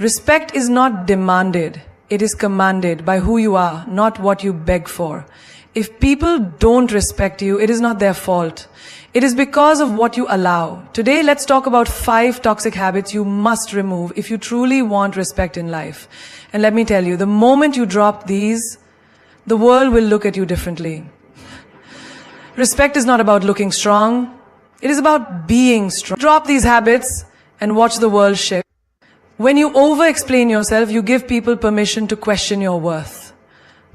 Respect is not demanded, it is commanded by who you are, not what you beg for. If people don't respect you, it is not their fault. It is because of what you allow. Today, let's talk about 5 toxic habits you must remove if you truly want respect in life. And let me tell you, the moment you drop these, the world will look at you differently. Respect is not about looking strong. It is about being strong. Drop these habits and watch the world shift. When you over-explain yourself, you give people permission to question your worth.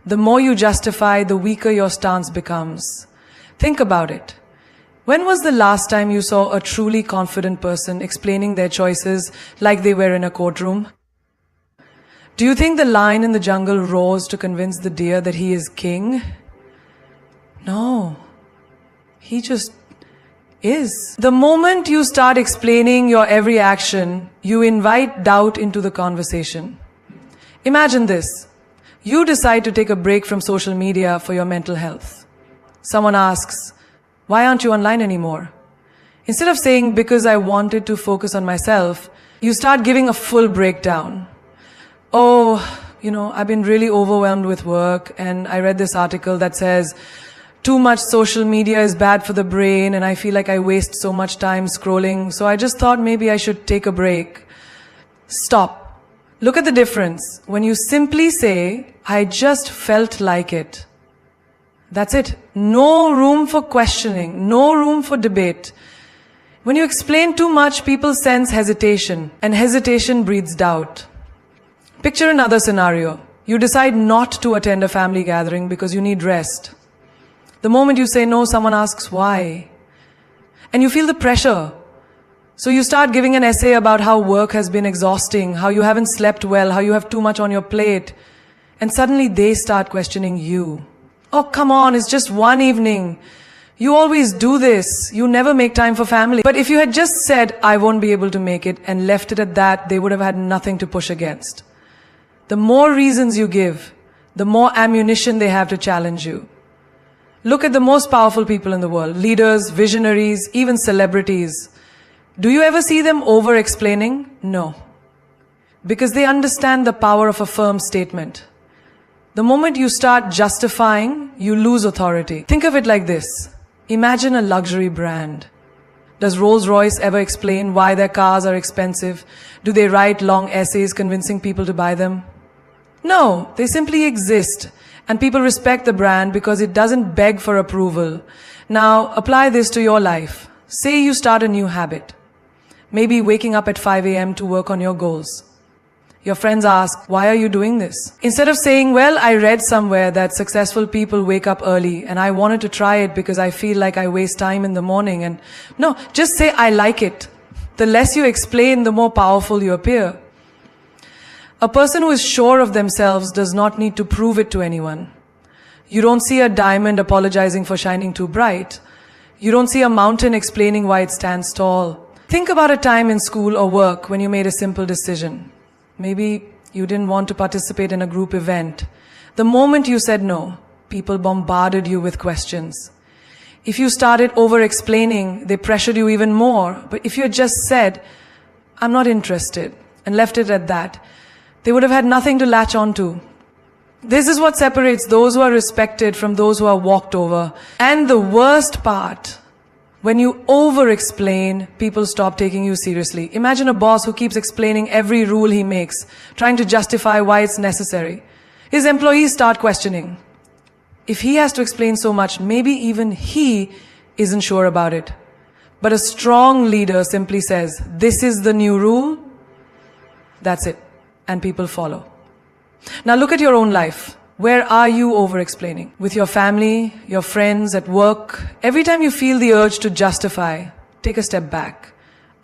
The more you justify, the weaker your stance becomes. Think about it. When was the last time you saw a truly confident person explaining their choices like they were in a courtroom? Do you think the lion in the jungle roars to convince the deer that he is king? No. He just is. The moment you start explaining your every action, you invite doubt into the conversation. Imagine this. You decide to take a break from social media for your mental health. Someone asks, "Why aren't you online anymore?" Instead of saying, "Because I wanted to focus on myself," you start giving a full breakdown. "Oh, I've been really overwhelmed with work, and I read this article that says, too much social media is bad for the brain, and I feel like I waste so much time scrolling, so I just thought maybe I should take a break." Stop. Look at the difference. When you simply say, "I just felt like it." That's it. No room for questioning, no room for debate. When you explain too much, people sense hesitation, and hesitation breeds doubt. Picture another scenario. You decide not to attend a family gathering because you need rest. The moment you say no, someone asks why. And you feel the pressure. So you start giving an essay about how work has been exhausting, how you haven't slept well, how you have too much on your plate. And suddenly they start questioning you. "Oh, come on, it's just one evening. You always do this. You never make time for family." But if you had just said, "I won't be able to make it," and left it at that, they would have had nothing to push against. The more reasons you give, the more ammunition they have to challenge you. Look at the most powerful people in the world, leaders, visionaries, even celebrities. Do you ever see them over-explaining? No. Because they understand the power of a firm statement. The moment you start justifying, you lose authority. Think of it like this. Imagine a luxury brand. Does Rolls-Royce ever explain why their cars are expensive? Do they write long essays convincing people to buy them? No, they simply exist. And people respect the brand because it doesn't beg for approval. Now, apply this to your life. Say you start a new habit. Maybe waking up at 5 a.m. to work on your goals. Your friends ask, "Why are you doing this?" Instead of saying, "Well, I read somewhere that successful people wake up early and I wanted to try it because I feel like I waste time in the morning." And no, just say, "I like it." The less you explain, the more powerful you appear. A person who is sure of themselves does not need to prove it to anyone. You don't see a diamond apologizing for shining too bright. You don't see a mountain explaining why it stands tall. Think about a time in school or work when you made a simple decision. Maybe you didn't want to participate in a group event. The moment you said no, people bombarded you with questions. If you started over-explaining, they pressured you even more. But if you had just said, "I'm not interested," and left it at that, they would have had nothing to latch onto. This is what separates those who are respected from those who are walked over. And the worst part, when you over-explain, people stop taking you seriously. Imagine a boss who keeps explaining every rule he makes, trying to justify why it's necessary. His employees start questioning. If he has to explain so much, maybe even he isn't sure about it. But a strong leader simply says, "This is the new rule." That's it. And people follow. Now look at your own life. Where are you over-explaining? With your family, your friends, at work? Every time you feel the urge to justify, take a step back.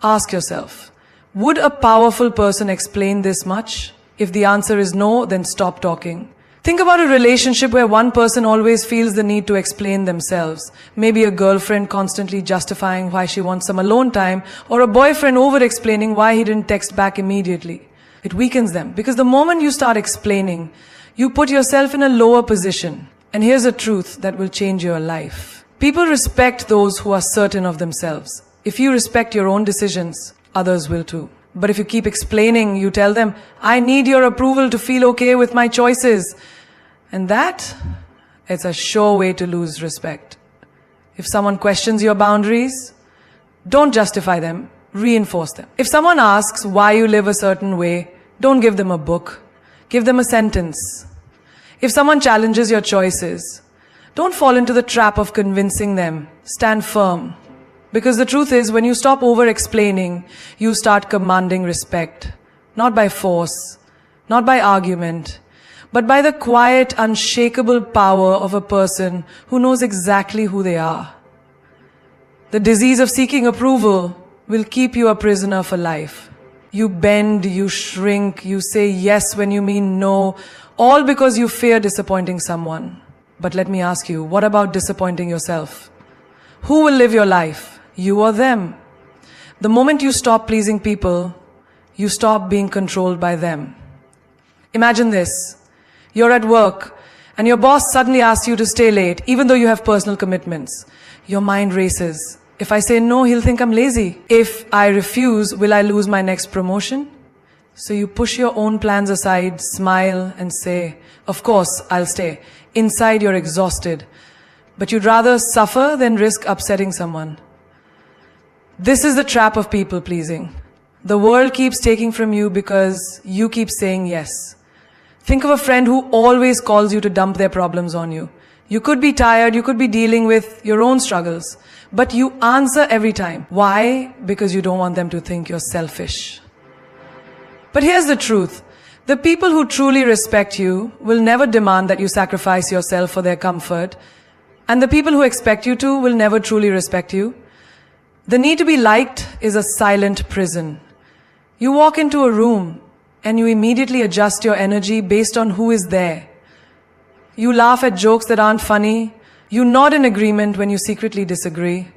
Ask yourself, would a powerful person explain this much? If the answer is no, then stop talking. Think about a relationship where one person always feels the need to explain themselves. Maybe a girlfriend constantly justifying why she wants some alone time, or a boyfriend over-explaining why he didn't text back immediately. It weakens them, because the moment you start explaining, you put yourself in a lower position. And here's a truth that will change your life. People respect those who are certain of themselves. If you respect your own decisions, others will too. But if you keep explaining, you tell them, I need your approval to feel okay with my choices. And that, it's a sure way to lose respect. If someone questions your boundaries, don't justify them, reinforce them. If someone asks why you live a certain way, don't give them a book, give them a sentence. If someone challenges your choices, don't fall into the trap of convincing them. Stand firm. Because the truth is, when you stop over-explaining, you start commanding respect. Not by force, not by argument, but by the quiet, unshakable power of a person who knows exactly who they are. The disease of seeking approval will keep you a prisoner for life. You bend, you shrink, you say yes when you mean no, all because you fear disappointing someone. But let me ask you, what about disappointing yourself? Who will live your life? You or them? The moment you stop pleasing people, you stop being controlled by them. Imagine this. You're at work and your boss suddenly asks you to stay late even though you have personal commitments. Your mind races. If I say no, he'll think I'm lazy. If I refuse, will I lose my next promotion? So you push your own plans aside, smile and say, of course, I'll stay. Inside you're exhausted. But you'd rather suffer than risk upsetting someone. This is the trap of people pleasing. The world keeps taking from you because you keep saying yes. Think of a friend who always calls you to dump their problems on you. You could be tired, you could be dealing with your own struggles, but you answer every time. Why? Because you don't want them to think you're selfish. But here's the truth. The people who truly respect you will never demand that you sacrifice yourself for their comfort, and the people who expect you to will never truly respect you. The need to be liked is a silent prison. You walk into a room and you immediately adjust your energy based on who is there. You laugh at jokes that aren't funny. You nod in agreement when you secretly disagree.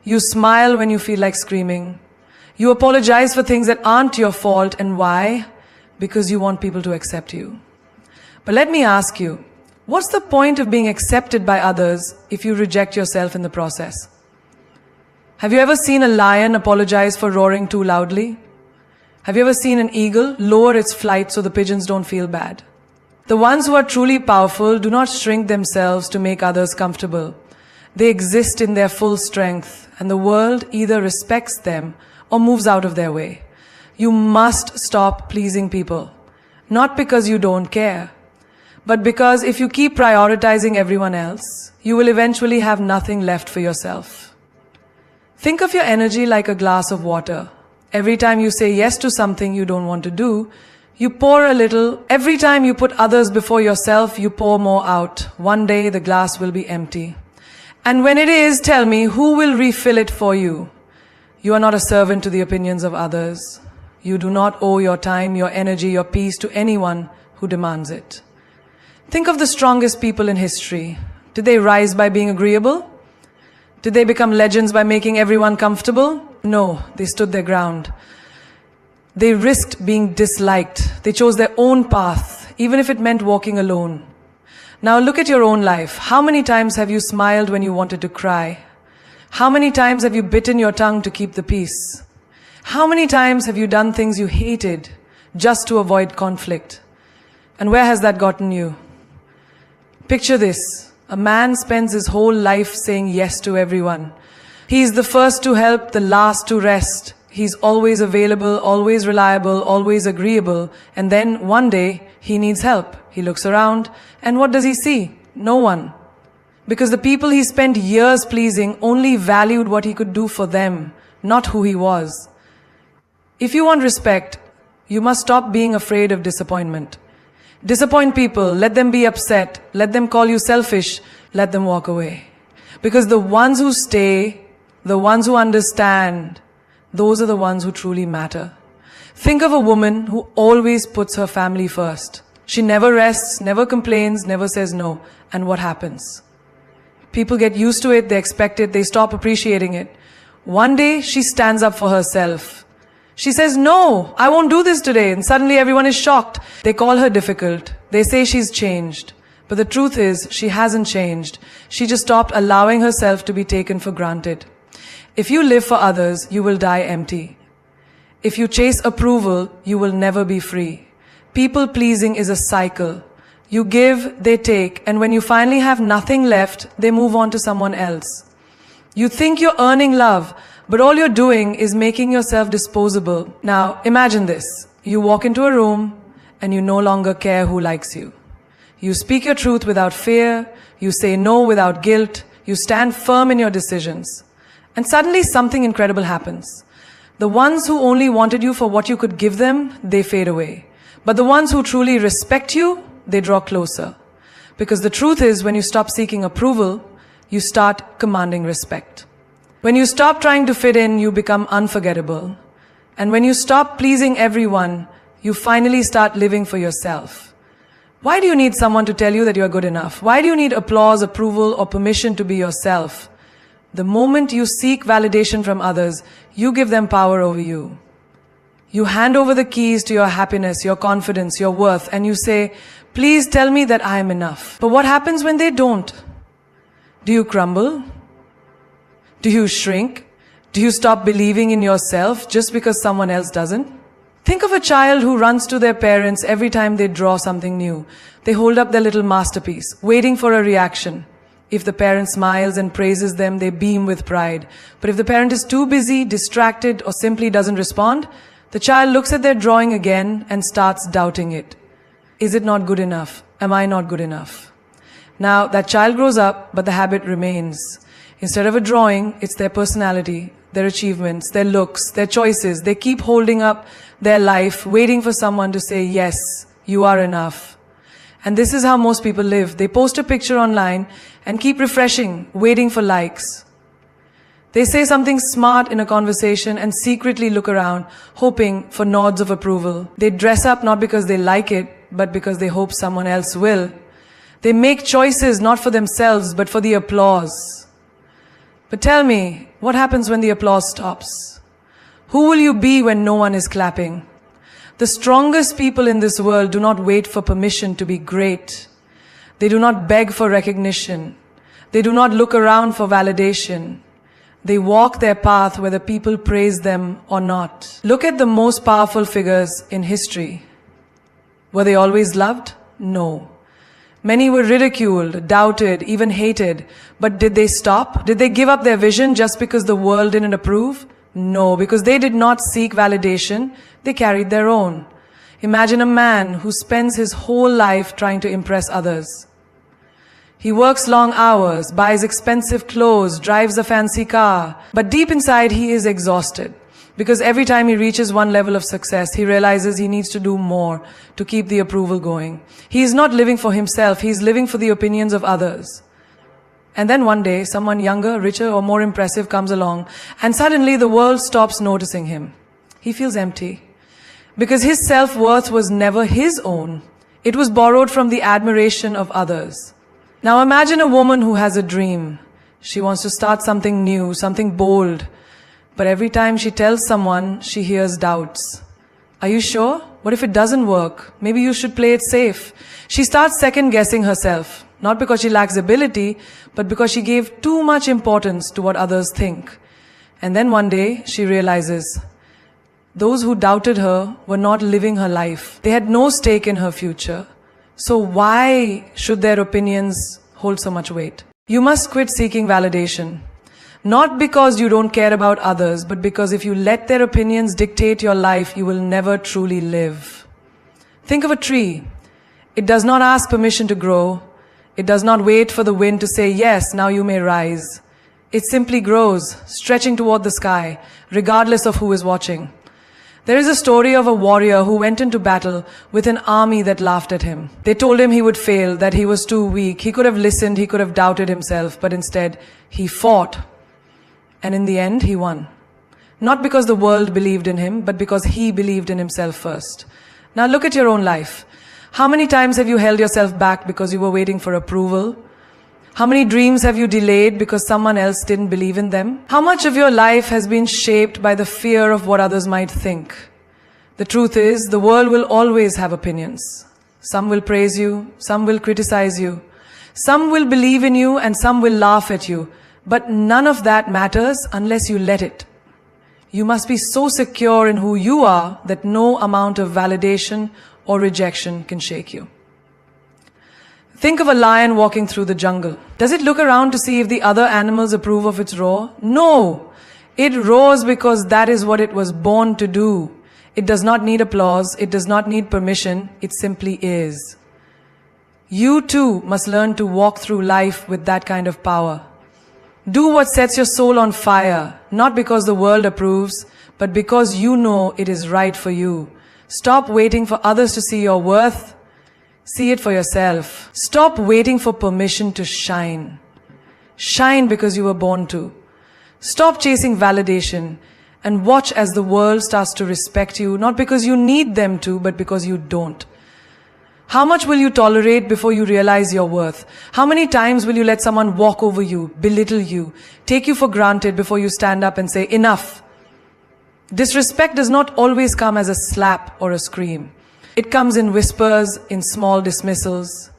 You smile when you feel like screaming. You apologize for things that aren't your fault. And why? Because you want people to accept you. But let me ask you, what's the point of being accepted by others if you reject yourself in the process? Have you ever seen a lion apologize for roaring too loudly? Have you ever seen an eagle lower its flight so the pigeons don't feel bad? The ones who are truly powerful do not shrink themselves to make others comfortable. They exist in their full strength, and the world either respects them or moves out of their way. You must stop pleasing people. Not because you don't care, but because if you keep prioritizing everyone else, you will eventually have nothing left for yourself. Think of your energy like a glass of water. Every time you say yes to something you don't want to do, you pour a little. Every time you put others before yourself, you pour more out. One day the glass will be empty. And when it is, tell me, who will refill it for you? You are not a servant to the opinions of others. You do not owe your time, your energy, your peace to anyone who demands it. Think of the strongest people in history. Did they rise by being agreeable? Did they become legends by making everyone comfortable? No, they stood their ground. They risked being disliked. They chose their own path, even if it meant walking alone. Now look at your own life. How many times have you smiled when you wanted to cry? How many times have you bitten your tongue to keep the peace? How many times have you done things you hated just to avoid conflict? And where has that gotten you? Picture this. A man spends his whole life saying yes to everyone. He's the first to help, the last to rest. He's always available, always reliable, always agreeable. And then one day, he needs help. He looks around, and what does he see? No one. Because the people he spent years pleasing only valued what he could do for them, not who he was. If you want respect, you must stop being afraid of disappointment. Disappoint people, let them be upset, let them call you selfish, let them walk away. Because the ones who stay, the ones who understand, those are the ones who truly matter. Think of a woman who always puts her family first. She never rests, never complains, never says no. And what happens? People get used to it, they expect it, they stop appreciating it. One day, she stands up for herself. She says, no, I won't do this today. And suddenly everyone is shocked. They call her difficult. They say she's changed. But the truth is, she hasn't changed. She just stopped allowing herself to be taken for granted. If you live for others, you will die empty. If you chase approval, you will never be free. People pleasing is a cycle. You give, they take, and when you finally have nothing left, they move on to someone else. You think you're earning love, but all you're doing is making yourself disposable. Now, imagine this. You walk into a room, and you no longer care who likes you. You speak your truth without fear, you say no without guilt, you stand firm in your decisions. And suddenly something incredible happens. The ones who only wanted you for what you could give them, they fade away. But the ones who truly respect you, they draw closer. Because the truth is, when you stop seeking approval, you start commanding respect. When you stop trying to fit in, you become unforgettable. And when you stop pleasing everyone, you finally start living for yourself. Why do you need someone to tell you that you're good enough? Why do you need applause, approval, or permission to be yourself? The moment you seek validation from others, you give them power over you. You hand over the keys to your happiness, your confidence, your worth, and you say, please tell me that I am enough. But what happens when they don't? Do you crumble? Do you shrink? Do you stop believing in yourself just because someone else doesn't? Think of a child who runs to their parents every time they draw something new. They hold up their little masterpiece, waiting for a reaction. If the parent smiles and praises them, they beam with pride. But if the parent is too busy, distracted, or simply doesn't respond, the child looks at their drawing again and starts doubting it. Is it not good enough? Am I not good enough? Now, that child grows up, but the habit remains. Instead of a drawing, it's their personality, their achievements, their looks, their choices. They keep holding up their life, waiting for someone to say, yes, you are enough. And this is how most people live. They post a picture online and keep refreshing, waiting for likes. They say something smart in a conversation and secretly look around, hoping for nods of approval. They dress up not because they like it, but because they hope someone else will. They make choices not for themselves, but for the applause. But tell me, what happens when the applause stops? Who will you be when no one is clapping? The strongest people in this world do not wait for permission to be great. They do not beg for recognition. They do not look around for validation. They walk their path whether people praise them or not. Look at the most powerful figures in history. Were they always loved? No. Many were ridiculed, doubted, even hated. But did they stop? Did they give up their vision just because the world didn't approve? No, because they did not seek validation. They carried their own. Imagine a man who spends his whole life trying to impress others. He works long hours, buys expensive clothes, drives a fancy car. But deep inside, he is exhausted. Because every time he reaches one level of success, he realizes he needs to do more to keep the approval going. He is not living for himself, he is living for the opinions of others. And then one day, someone younger, richer, or more impressive comes along, and suddenly the world stops noticing him. He feels empty. Because his self-worth was never his own. It was borrowed from the admiration of others. Now imagine a woman who has a dream. She wants to start something new, something bold. But every time she tells someone, she hears doubts. Are you sure? What if it doesn't work? Maybe you should play it safe. She starts second-guessing herself. Not because she lacks ability, but because she gave too much importance to what others think. And then one day, she realizes, those who doubted her were not living her life. They had no stake in her future. So why should their opinions hold so much weight? You must quit seeking validation. Not because you don't care about others, but because if you let their opinions dictate your life, you will never truly live. Think of a tree. It does not ask permission to grow. It does not wait for the wind to say, yes, now you may rise. It simply grows, stretching toward the sky, regardless of who is watching. There is a story of a warrior who went into battle with an army that laughed at him. They told him he would fail, that he was too weak. He could have listened, he could have doubted himself, but instead he fought. And in the end, he won. Not because the world believed in him, but because he believed in himself first. Now look at your own life. How many times have you held yourself back because you were waiting for approval? How many dreams have you delayed because someone else didn't believe in them? How much of your life has been shaped by the fear of what others might think? The truth is, the world will always have opinions. Some will praise you, some will criticize you. Some will believe in you and some will laugh at you. But none of that matters unless you let it. You must be so secure in who you are that no amount of validation or rejection can shake you. Think of a lion walking through the jungle. Does it look around to see if the other animals approve of its roar? No! It roars because that is what it was born to do. It does not need applause, it does not need permission, it simply is. You too must learn to walk through life with that kind of power. Do what sets your soul on fire, not because the world approves, but because you know it is right for you. Stop waiting for others to see your worth. See it for yourself. Stop waiting for permission to shine. Shine because you were born to. Stop chasing validation and watch as the world starts to respect you, not because you need them to, but because you don't. How much will you tolerate before you realize your worth? How many times will you let someone walk over you, belittle you, take you for granted before you stand up and say, enough? Disrespect does not always come as a slap or a scream. It comes in whispers, in small dismissals,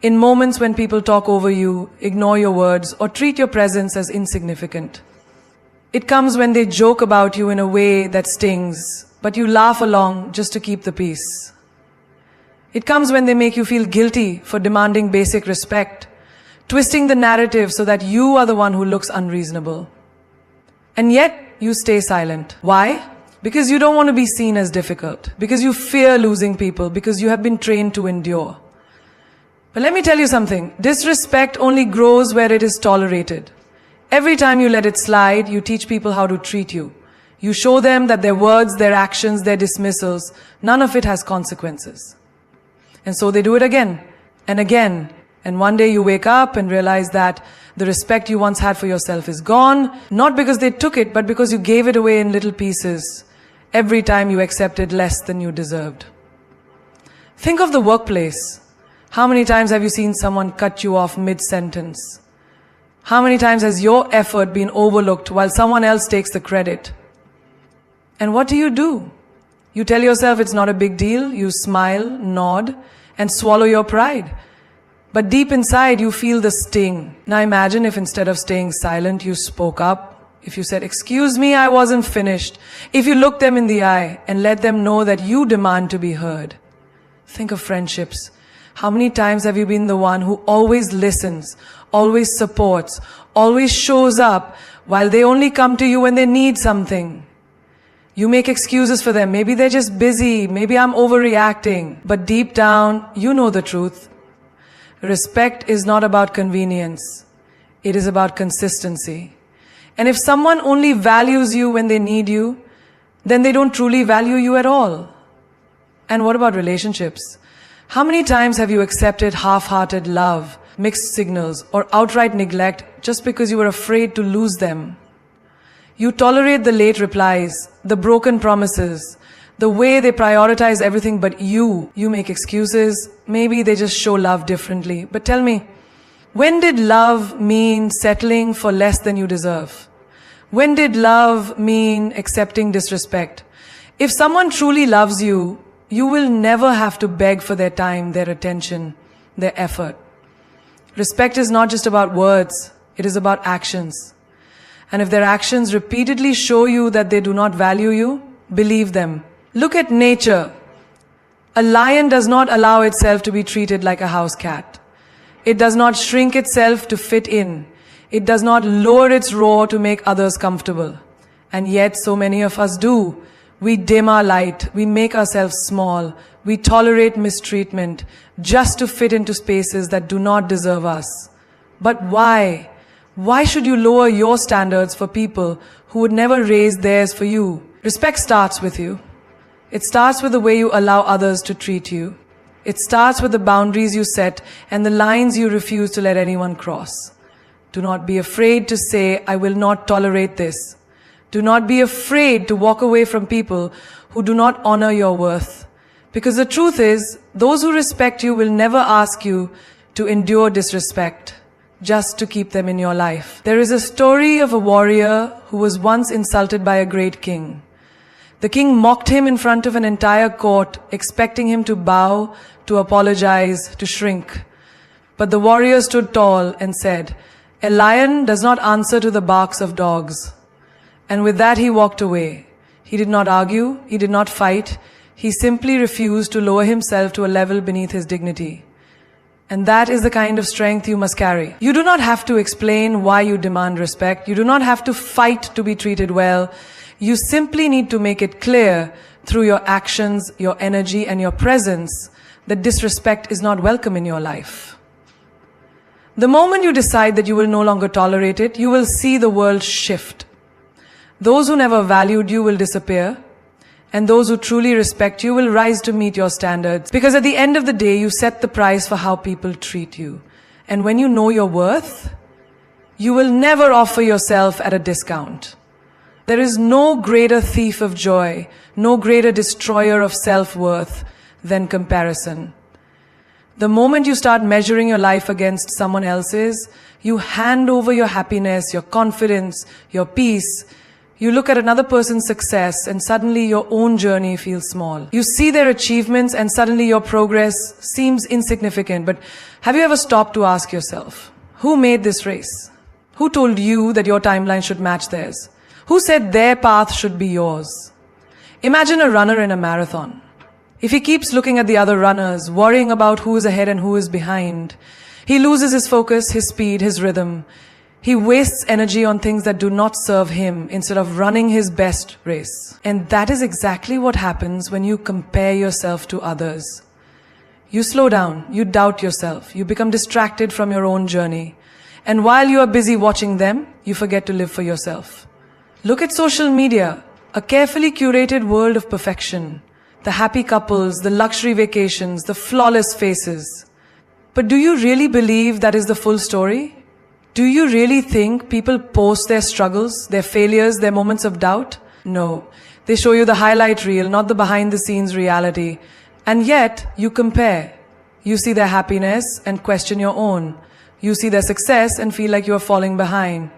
in moments when people talk over you, ignore your words, or treat your presence as insignificant. It comes when they joke about you in a way that stings, but you laugh along just to keep the peace. It comes when they make you feel guilty for demanding basic respect, twisting the narrative so that you are the one who looks unreasonable. And yet, you stay silent. Why? Because you don't want to be seen as difficult, because you fear losing people, because you have been trained to endure. But let me tell you something, disrespect only grows where it is tolerated. Every time you let it slide, you teach people how to treat you. You show them that their words, their actions, their dismissals, none of it has consequences. And so they do it again and again. And one day you wake up and realize that the respect you once had for yourself is gone, not because they took it, but because you gave it away in little pieces every time you accepted less than you deserved. Think of the workplace. How many times have you seen someone cut you off mid-sentence? How many times has your effort been overlooked while someone else takes the credit? And what do? You tell yourself it's not a big deal, you smile, nod, and swallow your pride. But deep inside, you feel the sting. Now imagine if instead of staying silent, you spoke up. If you said, "Excuse me, I wasn't finished." If you looked them in the eye and let them know that you demand to be heard. Think of friendships. How many times have you been the one who always listens, always supports, always shows up, while they only come to you when they need something? You make excuses for them. Maybe they're just busy. Maybe I'm overreacting. But deep down, you know the truth. Respect is not about convenience. It is about consistency. And if someone only values you when they need you, then they don't truly value you at all. And what about relationships? How many times have you accepted half-hearted love, mixed signals, or outright neglect just because you were afraid to lose them? You tolerate the late replies, the broken promises, the way they prioritize everything but you. You make excuses. Maybe they just show love differently. But tell me, when did love mean settling for less than you deserve? When did love mean accepting disrespect? If someone truly loves you, you will never have to beg for their time, their attention, their effort. Respect is not just about words. It is about actions. And if their actions repeatedly show you that they do not value you, believe them. Look at nature. A lion does not allow itself to be treated like a house cat. It does not shrink itself to fit in. It does not lower its roar to make others comfortable. And yet so many of us do. We dim our light. We make ourselves small. We tolerate mistreatment just to fit into spaces that do not deserve us. But why? Why should you lower your standards for people who would never raise theirs for you? Respect starts with you. It starts with the way you allow others to treat you. It starts with the boundaries you set and the lines you refuse to let anyone cross. Do not be afraid to say, "I will not tolerate this." Do not be afraid to walk away from people who do not honor your worth. Because the truth is, those who respect you will never ask you to endure disrespect just to keep them in your life. There is a story of a warrior who was once insulted by a great king. The king mocked him in front of an entire court, expecting him to bow, to apologize, to shrink. But the warrior stood tall and said, "A lion does not answer to the barks of dogs. And with that he walked away. He did not argue, he did not fight, he simply refused to lower himself to a level beneath his dignity. And that is the kind of strength you must carry. You do not have to explain why you demand respect. You do not have to fight to be treated well. You simply need to make it clear through your actions, your energy, and your presence that disrespect is not welcome in your life. The moment you decide that you will no longer tolerate it, you will see the world shift. Those who never valued you will disappear, and those who truly respect you will rise to meet your standards. Because at the end of the day, you set the price for how people treat you. And when you know your worth, you will never offer yourself at a discount. There is no greater thief of joy, no greater destroyer of self-worth than comparison. The moment you start measuring your life against someone else's, you hand over your happiness, your confidence, your peace. You look at another person's success and suddenly your own journey feels small. You see their achievements and suddenly your progress seems insignificant. But have you ever stopped to ask yourself, who made this race? Who told you that your timeline should match theirs? Who said their path should be yours? Imagine a runner in a marathon. If he keeps looking at the other runners, worrying about who is ahead and who is behind, he loses his focus, his speed, his rhythm. He wastes energy on things that do not serve him instead of running his best race. And that is exactly what happens when you compare yourself to others. You slow down, you doubt yourself, you become distracted from your own journey. And while you are busy watching them, you forget to live for yourself. Look at social media, a carefully curated world of perfection. The happy couples, the luxury vacations, the flawless faces. But do you really believe that is the full story? Do you really think people post their struggles, their failures, their moments of doubt? No. They show you the highlight reel, not the behind-the-scenes reality. And yet, you compare. You see their happiness and question your own. You see their success and feel like you are falling behind.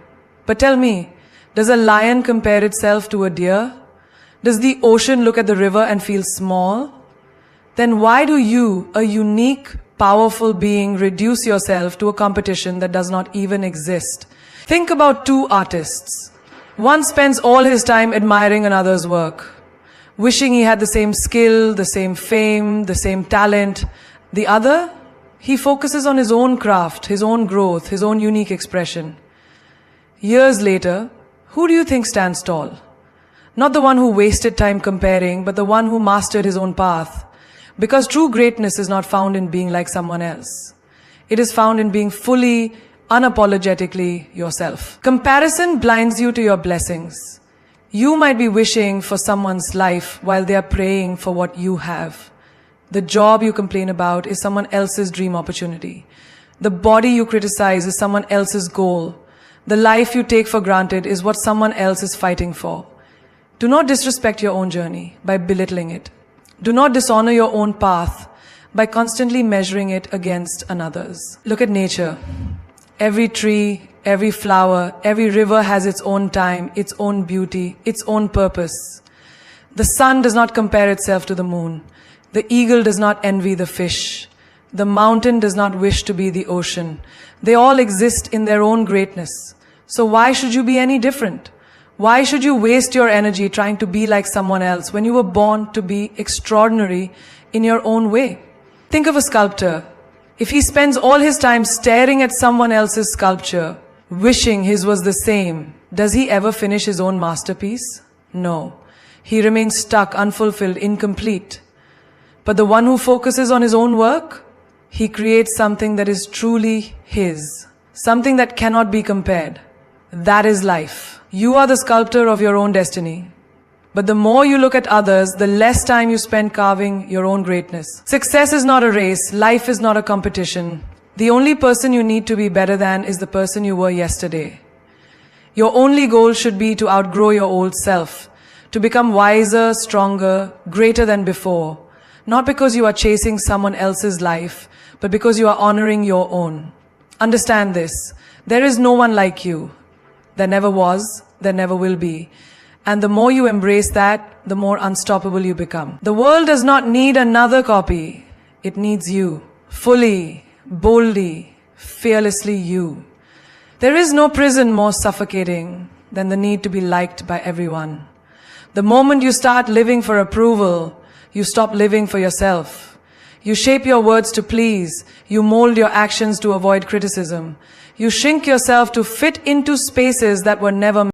But tell me, does a lion compare itself to a deer? Does the ocean look at the river and feel small? Then why do you, a unique, powerful being, reduce yourself to a competition that does not even exist? Think about two artists. One spends all his time admiring another's work, wishing he had the same skill, the same fame, the same talent. The other, he focuses on his own craft, his own growth, his own unique expression. Years later, who do you think stands tall? Not the one who wasted time comparing, but the one who mastered his own path. Because true greatness is not found in being like someone else. It is found in being fully, unapologetically yourself. Comparison blinds you to your blessings. You might be wishing for someone's life while they are praying for what you have. The job you complain about is someone else's dream opportunity. The body you criticize is someone else's goal. The life you take for granted is what someone else is fighting for. Do not disrespect your own journey by belittling it. Do not dishonor your own path by constantly measuring it against another's. Look at nature. Every tree, every flower, every river has its own time, its own beauty, its own purpose. The sun does not compare itself to the moon. The eagle does not envy the fish. The mountain does not wish to be the ocean. They all exist in their own greatness. So why should you be any different? Why should you waste your energy trying to be like someone else when you were born to be extraordinary in your own way? Think of a sculptor. If he spends all his time staring at someone else's sculpture, wishing his was the same, does he ever finish his own masterpiece? No. He remains stuck, unfulfilled, incomplete. But the one who focuses on his own work, he creates something that is truly his, something that cannot be compared. That is life. You are the sculptor of your own destiny. But the more you look at others, the less time you spend carving your own greatness. Success is not a race. Life is not a competition. The only person you need to be better than is the person you were yesterday. Your only goal should be to outgrow your old self, to become wiser, stronger, greater than before. Not because you are chasing someone else's life, but because you are honoring your own. Understand this. There is no one like you. There never was, there never will be. And the more you embrace that, the more unstoppable you become. The world does not need another copy. It needs you. Fully, boldly, fearlessly you. There is no prison more suffocating than the need to be liked by everyone. The moment you start living for approval, you stop living for yourself. You shape your words to please. You mold your actions to avoid criticism. You shrink yourself to fit into spaces that were never